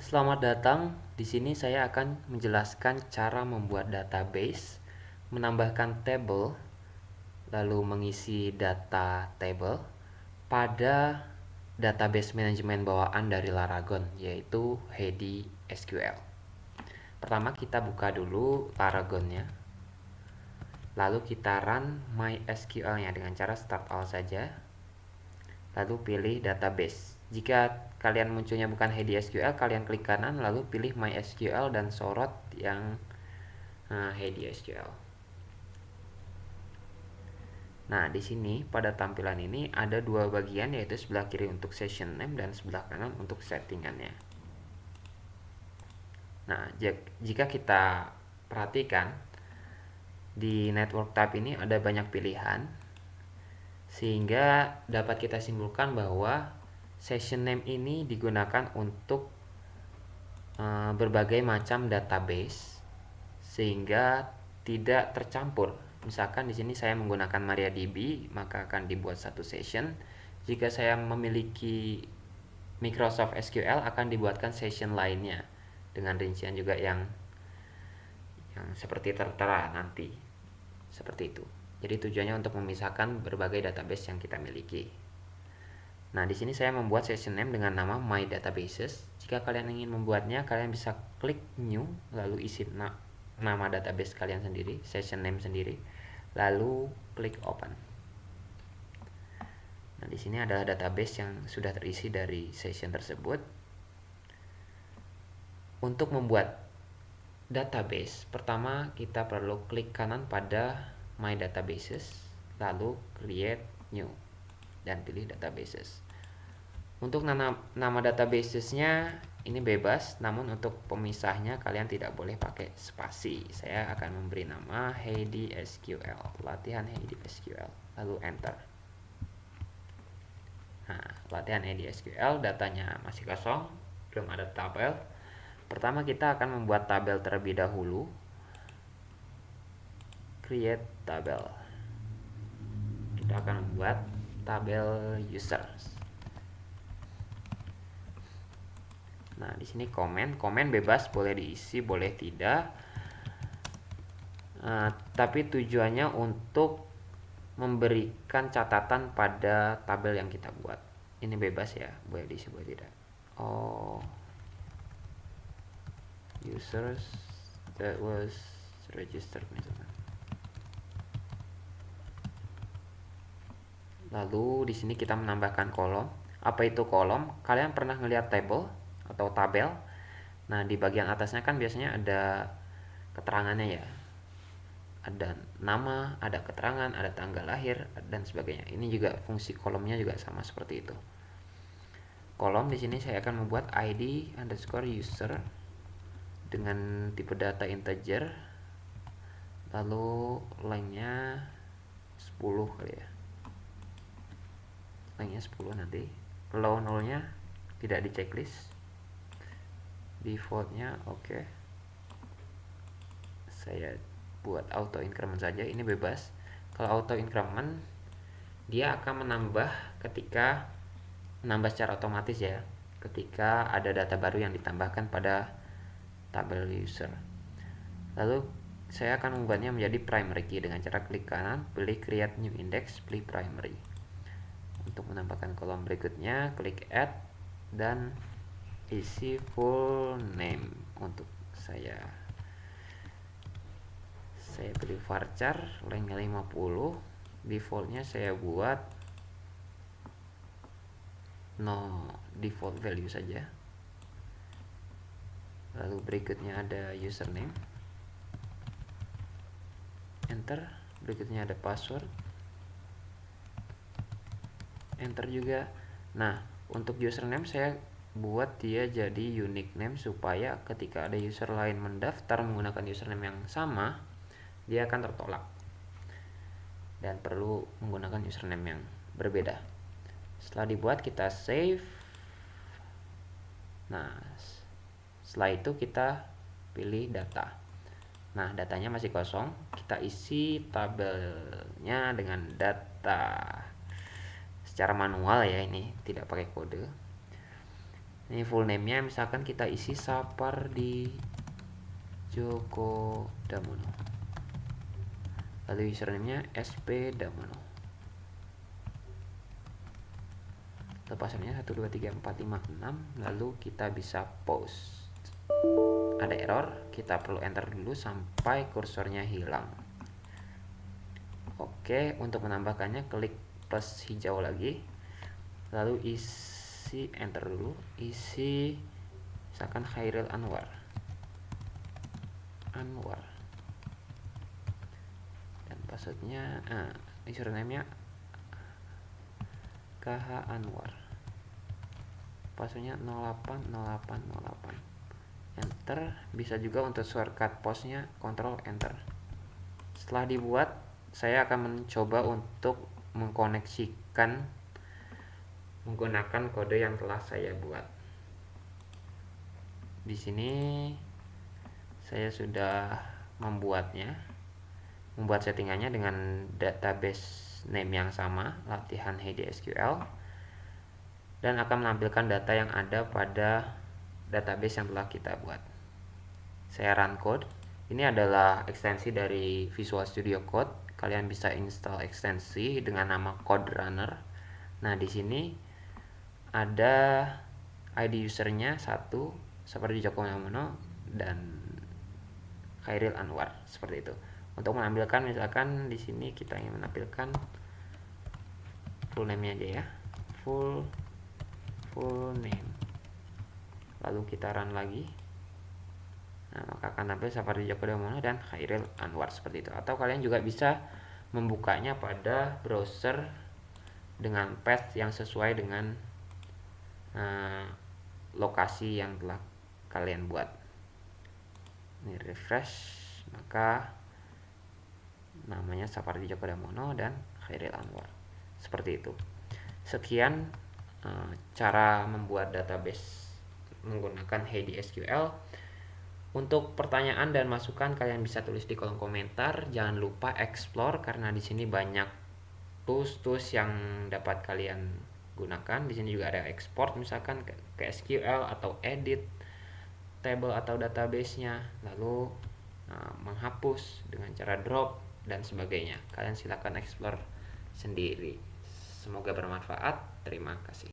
Selamat datang. Di sini saya akan menjelaskan cara membuat database, menambahkan table, lalu mengisi data table pada database manajemen bawaan dari Laragon, yaitu Hedi SQL. Pertama kita buka dulu Laragonnya, lalu kita run MySQL-nya dengan cara start all saja, lalu pilih database. Jika kalian munculnya bukan Hedi SQL, kalian klik kanan lalu pilih MySQL dan sorot yang Hedi SQL. Nah, di sini pada tampilan ini ada dua bagian, yaitu sebelah kiri untuk session name dan sebelah kanan untuk settingannya. Nah, jika kita perhatikan di network type ini ada banyak pilihan, sehingga dapat kita simpulkan bahwa session name ini digunakan untuk berbagai macam database sehingga tidak tercampur. Misalkan di sini saya menggunakan MariaDB, maka akan dibuat satu session. Jika saya memiliki Microsoft SQL, akan dibuatkan session lainnya dengan rincian juga yang seperti tertera nanti. Seperti itu. Jadi tujuannya untuk memisahkan berbagai database yang kita miliki. Nah, di sini saya membuat session name dengan nama My Databases. Jika kalian ingin membuatnya, kalian bisa klik New, lalu isi nama database kalian sendiri, session name sendiri, lalu klik Open. Nah, di sini adalah database yang sudah terisi dari session tersebut. Untuk membuat database, pertama kita perlu klik kanan pada My Databases, lalu Create New, dan pilih Databases. Untuk nama databasesnya ini bebas, namun untuk pemisahnya kalian tidak boleh pakai spasi. Saya akan memberi nama Hedi SQL, latihan Hedi SQL, lalu Enter. Nah, latihan Hedi SQL, datanya masih kosong, belum ada tabel. Pertama kita akan membuat tabel terlebih dahulu. Create tabel. Kita akan membuat tabel users. Nah, di sini komen bebas, boleh diisi, boleh tidak. Tapi tujuannya untuk memberikan catatan pada tabel yang kita buat. Ini bebas ya, boleh diisi, boleh tidak. Users that was registered misalkan. Lalu di sini kita menambahkan kolom. Apa itu kolom? Kalian pernah ngelihat table atau tabel? Nah, di bagian atasnya kan biasanya ada keterangannya ya. Ada nama, ada keterangan, ada tanggal lahir, dan sebagainya. Ini juga fungsi kolomnya juga sama seperti itu. Kolom di sini saya akan membuat ID underscore user dengan tipe data integer, lalu lengthnya 10 kali ya. Lengthnya 10 nanti. Low nullnya tidak di checklist. Defaultnya oke. Saya buat auto increment saja, ini bebas. Kalau auto increment dia akan menambah secara otomatis ya, ketika ada data baru yang ditambahkan pada tabel user. Lalu saya akan membuatnya menjadi primary key dengan cara klik kanan, pilih create new index, pilih primary. Untuk menambahkan kolom berikutnya, klik add dan isi full name. Untuk saya pilih varchar lengthnya 50, defaultnya saya buat no default value saja. Lalu berikutnya ada username, enter. Berikutnya ada password, enter juga. Nah, untuk username saya buat dia jadi unique name supaya ketika ada user lain mendaftar menggunakan username yang sama, dia akan tertolak dan perlu menggunakan username yang berbeda. Setelah dibuat kita save. Nah, setelah itu kita pilih data. Nah, datanya masih kosong, kita isi tabelnya dengan data secara manual ya, ini tidak pakai kode. Ini full name-nya, misalkan kita isi Sapardi Djoko Damono. Lalu username-nya SP Damono. Lalu password-nya 123456. Lalu kita bisa post. Ada error, kita perlu enter dulu sampai kursornya hilang. Oke, untuk menambahkannya klik plus hijau lagi. Lalu isi, enter dulu, isi misalkan Khairil Anwar. Dan passwordnya, username-nya KH Anwar. Passwordnya 080808. Enter. Bisa juga untuk shortcut postnya Ctrl Enter. Setelah dibuat, saya akan mencoba untuk mengkoneksikan menggunakan kode yang telah saya buat. Di sini saya sudah membuat settingannya dengan database name yang sama, latihan HDSQL, dan akan menampilkan data yang ada pada database yang telah kita buat. Saya run code. Ini adalah ekstensi dari Visual Studio Code. Kalian bisa install ekstensi dengan nama Code Runner. Nah, di sini ada ID usernya 1 seperti Djoko Damono dan Khairil Anwar, seperti itu. Untuk menampilkan, misalkan di sini kita ingin menampilkan full name-nya aja ya. Full name. Lalu kita run lagi. Nah, maka akan tampil Sapardi Djoko Damono dan Khairil Anwar, seperti itu. Atau kalian juga bisa membukanya pada browser dengan path yang sesuai dengan lokasi yang telah kalian buat. Ini refresh, maka namanya Sapardi Djoko Damono dan Khairil Anwar, seperti itu. Sekian cara membuat database menggunakan HDSQL. Untuk pertanyaan dan masukan kalian bisa tulis di kolom komentar. Jangan lupa explore karena di sini banyak tools yang dapat kalian gunakan. Di sini juga ada export, misalkan ke SQL atau edit table atau database-nya, lalu menghapus dengan cara drop dan sebagainya. Kalian silakan explore sendiri. Semoga bermanfaat. Terima kasih.